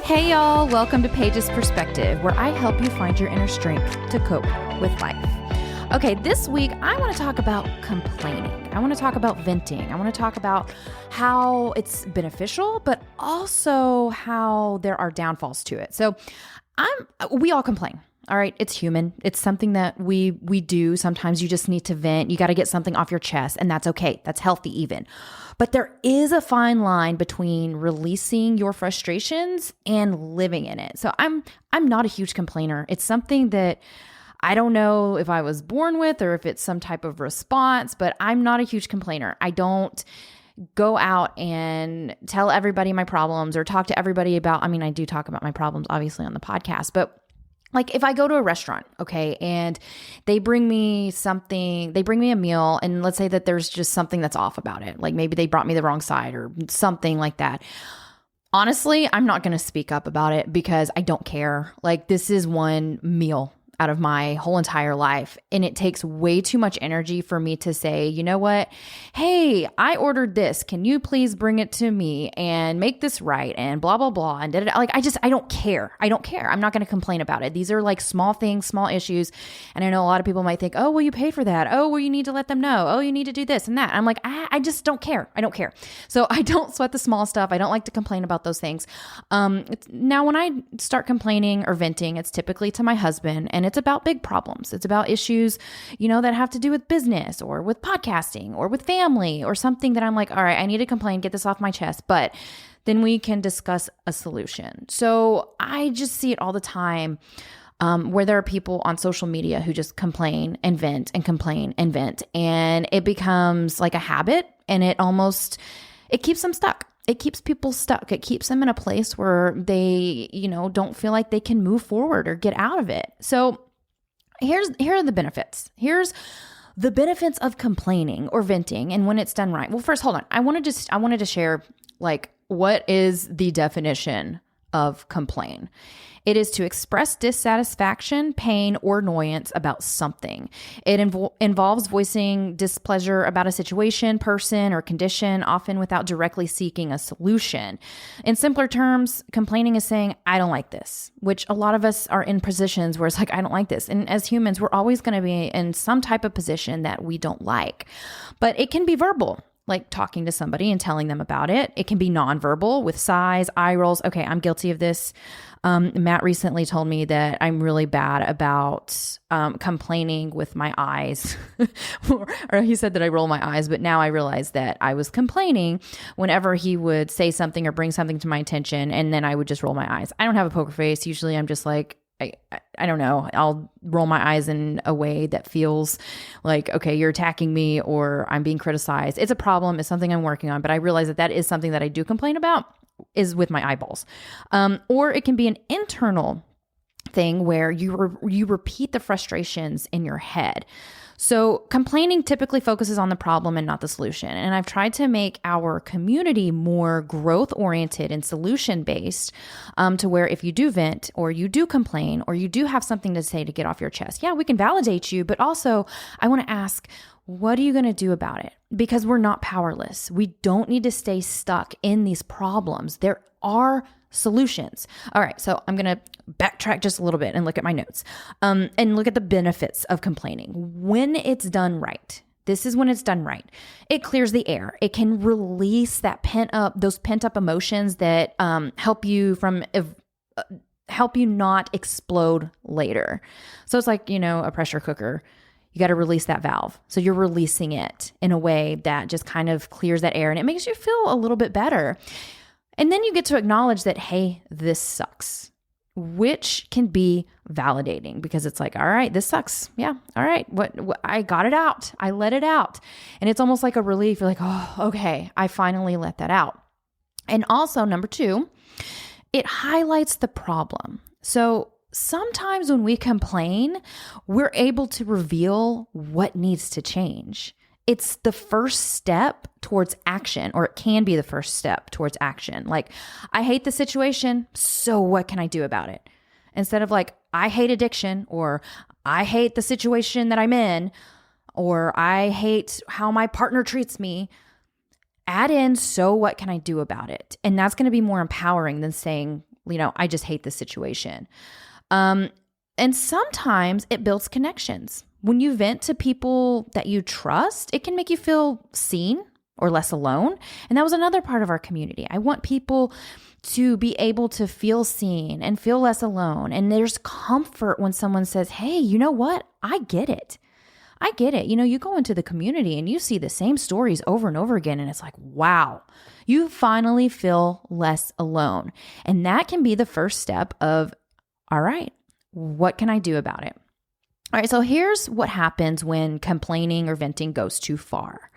Hey y'all, welcome to Paige's Perspective, where I help you find your inner strength to cope with life. Okay, this week I want to talk about complaining. I want to talk about venting. I want to talk about how it's beneficial, but also how there are downfalls to it. So we all complain. All right, it's human. It's something that we do. Sometimes you just need to vent. You got to get something off your chest, and that's okay. That's healthy even. But there is a fine line between releasing your frustrations and living in it. So I'm not a huge complainer. It's something that I don't know if I was born with or if it's some type of response, but I'm not a huge complainer. I don't go out and tell everybody my problems or talk to everybody about, I do talk about my problems obviously on the podcast, but like if I go to a restaurant, okay, and they bring me a meal, and let's say that there's just something that's off about it. Like maybe they brought me the wrong side or something like that. Honestly, I'm not going to speak up about it because I don't care. Like this is one meal out of my whole entire life. And it takes way too much energy for me to say, you know what? Hey, I ordered this. Can you please bring it to me and make this right? And blah, blah, blah. And like, I don't care. I don't care. I'm not going to complain about it. These are like small things, small issues. And I know a lot of people might think, oh, well, you paid for that. Oh, well, you need to let them know. Oh, you need to do this and that. I'm like, I just don't care. I don't care. So I don't sweat the small stuff. I don't like to complain about those things. Now, when I start complaining or venting, it's typically to my husband, and it's about big problems. It's about issues, that have to do with business or with podcasting or with family or something that I'm like, all right, I need to complain, get this off my chest, but then we can discuss a solution. So I just see it all the time where there are people on social media who just complain and vent and complain and vent. And it becomes like a habit, and it keeps them stuck. It keeps people stuck. It keeps them in a place where they, don't feel like they can move forward or get out of it. So here are the benefits. Here's the benefits of complaining or venting and when it's done right. Well, first, hold on. I wanted to share like what is the definition of complain. It is to express dissatisfaction, pain, or annoyance about something. It involves voicing displeasure about a situation, person, or condition, often without directly seeking a solution. In simpler terms, complaining is saying, I don't like this, which a lot of us are in positions where it's like, I don't like this. And as humans, we're always going to be in some type of position that we don't like. But it can be verbal, like talking to somebody and telling them about it. It can be nonverbal with sighs, eye rolls. Okay, I'm guilty of this. Matt recently told me that I'm really bad about complaining with my eyes. or he said that I roll my eyes, but now I realize that I was complaining whenever he would say something or bring something to my attention, and then I would just roll my eyes. I don't have a poker face. Usually I'm just like, I don't know. I'll roll my eyes in a way that feels like, okay, you're attacking me or I'm being criticized. It's a problem. It's something I'm working on, but I realize that is something that I do complain about is with my eyeballs. Or it can be an internal thing where you repeat the frustrations in your head. So complaining typically focuses on the problem and not the solution. And I've tried to make our community more growth-oriented and solution-based to where if you do vent or you do complain or you do have something to say to get off your chest, yeah, we can validate you, but also I want to ask, what are you going to do about it? Because we're not powerless. We don't need to stay stuck in these problems. There are solutions. All right, so I'm going to backtrack just a little bit and look at my notes and look at the benefits of complaining. When it's done right, this is when it's done right. It clears the air. It can release those pent up emotions that help you not explode later. So it's like, a pressure cooker. You got to release that valve. So you're releasing it in a way that just kind of clears that air and it makes you feel a little bit better. And then you get to acknowledge that, hey, this sucks, which can be validating because it's like, all right, this sucks. Yeah. All right. What I got it out. I let it out. And it's almost like a relief. You're like, oh, okay. I finally let that out. And also, number 2, it highlights the problem. So sometimes when we complain, we're able to reveal what needs to change. It's the first step towards action, or it can be the first step towards action. Like, I hate the situation, so what can I do about it? Instead of like, I hate addiction, or I hate the situation that I'm in, or I hate how my partner treats me. Add in, so what can I do about it? And that's going to be more empowering than saying, I just hate this situation. And sometimes it builds connections. When you vent to people that you trust, it can make you feel seen or less alone. And that was another part of our community. I want people to be able to feel seen and feel less alone. And there's comfort when someone says, hey, you know what? I get it. I get it. You go into the community and you see the same stories over and over again. And it's like, wow, you finally feel less alone. And that can be the first step of, all right, what can I do about it? All right, so here's what happens when complaining or venting goes too far.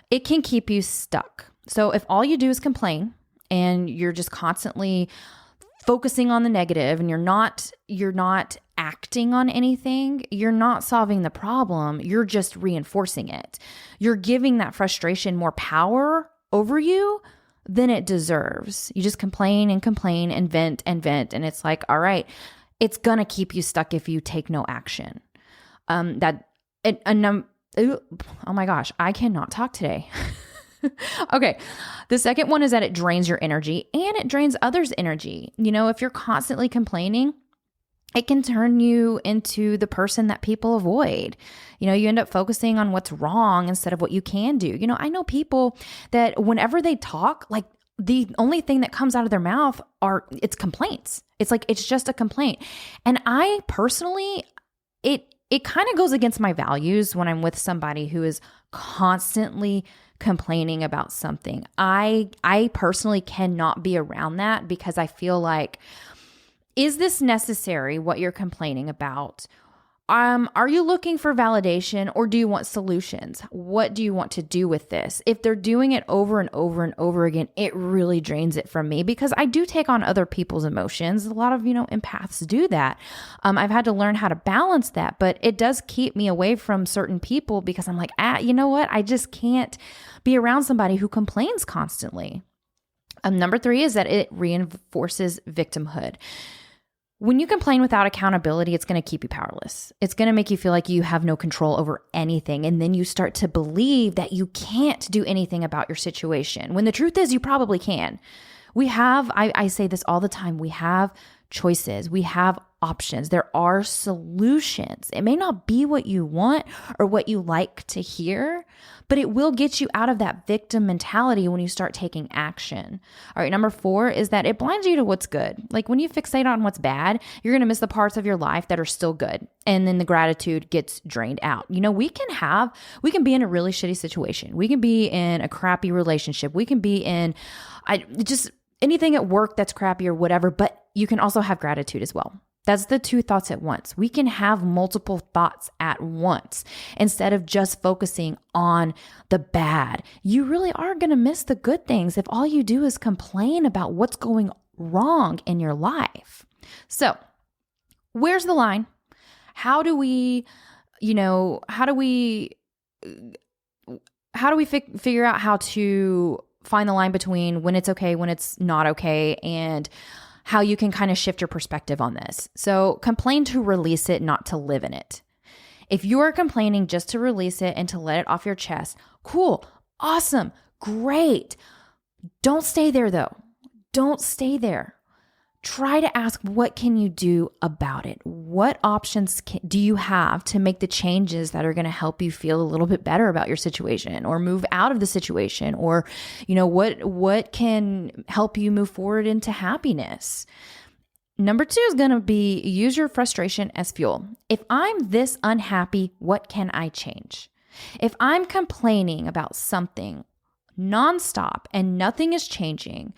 It can keep you stuck. So if all you do is complain and you're just constantly focusing on the negative and you're not acting on anything, you're not solving the problem, you're just reinforcing it. You're giving that frustration more power over you than it deserves. You just complain and complain and vent, and it's like, all right, it's gonna keep you stuck if you take no action. Oh my gosh, I cannot talk today. Okay. The second one is that it drains your energy and it drains others' energy. If you're constantly complaining, it can turn you into the person that people avoid. You end up focusing on what's wrong instead of what you can do. I know people that whenever they talk, like the only thing that comes out of their mouth it's complaints. It's like, it's just a complaint. And I personally, it kind of goes against my values when I'm with somebody who is constantly complaining about something. I personally cannot be around that because I feel like, is this necessary, what you're complaining about? Are you looking for validation or do you want solutions? What do you want to do with this? If they're doing it over and over and over again, it really drains it from me because I do take on other people's emotions. A lot of, empaths do that. I've had to learn how to balance that, but it does keep me away from certain people because I'm like, you know what? I just can't be around somebody who complains constantly. Number 3 is that it reinforces victimhood. When you complain without accountability, it's going to keep you powerless. It's going to make you feel like you have no control over anything. And then you start to believe that you can't do anything about your situation, when the truth is you probably can. I say this all the time, we have choices. We have options. There are solutions. It may not be what you want or what you like to hear, but it will get you out of that victim mentality when you start taking action. All right, number 4 is that it blinds you to what's good. Like when you fixate on what's bad, you're going to miss the parts of your life that are still good. And then the gratitude gets drained out. We can be in a really shitty situation. We can be in a crappy relationship. We can be in anything at work that's crappy or whatever, but you can also have gratitude as well. That's the 2 thoughts at once. We can have multiple thoughts at once instead of just focusing on the bad. You really are going to miss the good things if all you do is complain about what's going wrong in your life. So, where's the line? How do we figure out how to find the line between when it's okay, when it's not okay, and how you can kind of shift your perspective on this. So complain to release it, not to live in it. If you're complaining just to release it and to let it off your chest, cool, awesome, great. Don't stay there though. Don't stay there. Try to ask, what can you do about it? What options do you have to make the changes that are going to help you feel a little bit better about your situation or move out of the situation? Or, what can help you move forward into happiness? Number 2 is going to be use your frustration as fuel. If I'm this unhappy, what can I change? If I'm complaining about something nonstop and nothing is changing,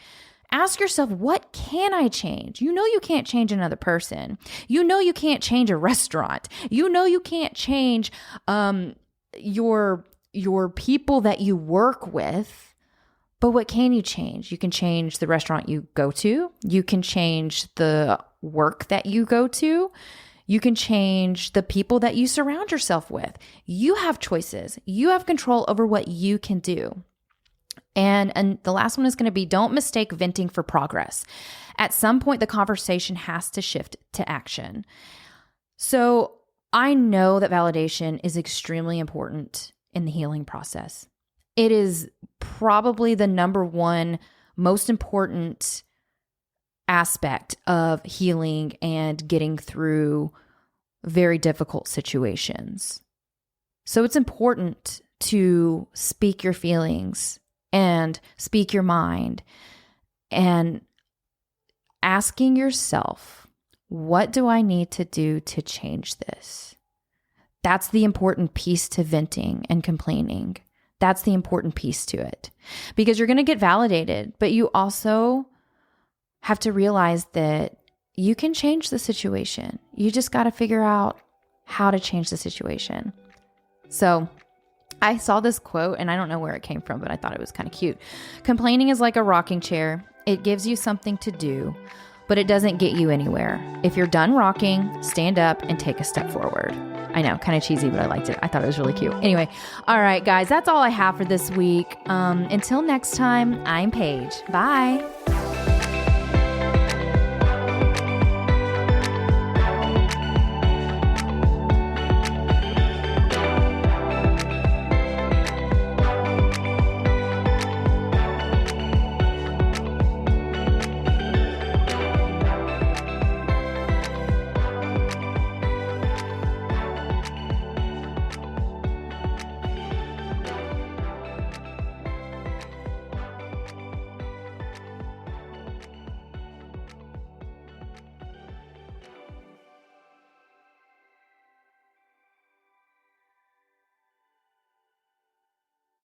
ask yourself, what can I change? You can't change another person. You can't change a restaurant. You can't change your people that you work with. But what can you change? You can change the restaurant you go to. You can change the work that you go to. You can change the people that you surround yourself with. You have choices. You have control over what you can do. And the last one is going to be, don't mistake venting for progress. At some point, the conversation has to shift to action. So I know that validation is extremely important in the healing process. It is probably the number one most important aspect of healing and getting through very difficult situations. So it's important to speak your feelings and speak your mind and asking yourself, what do I need to do to change this? That's the important piece to venting and complaining. That's the important piece to it, because you're going to get validated, but you also have to realize that you can change the situation. You just got to figure out how to change the situation. So I saw this quote and I don't know where it came from, but I thought it was kind of cute. Complaining is like a rocking chair. It gives you something to do, but it doesn't get you anywhere. If you're done rocking, stand up and take a step forward. I know, kind of cheesy, but I liked it. I thought it was really cute. Anyway, all right, guys, that's all I have for this week. Until next time, I'm Paige. Bye.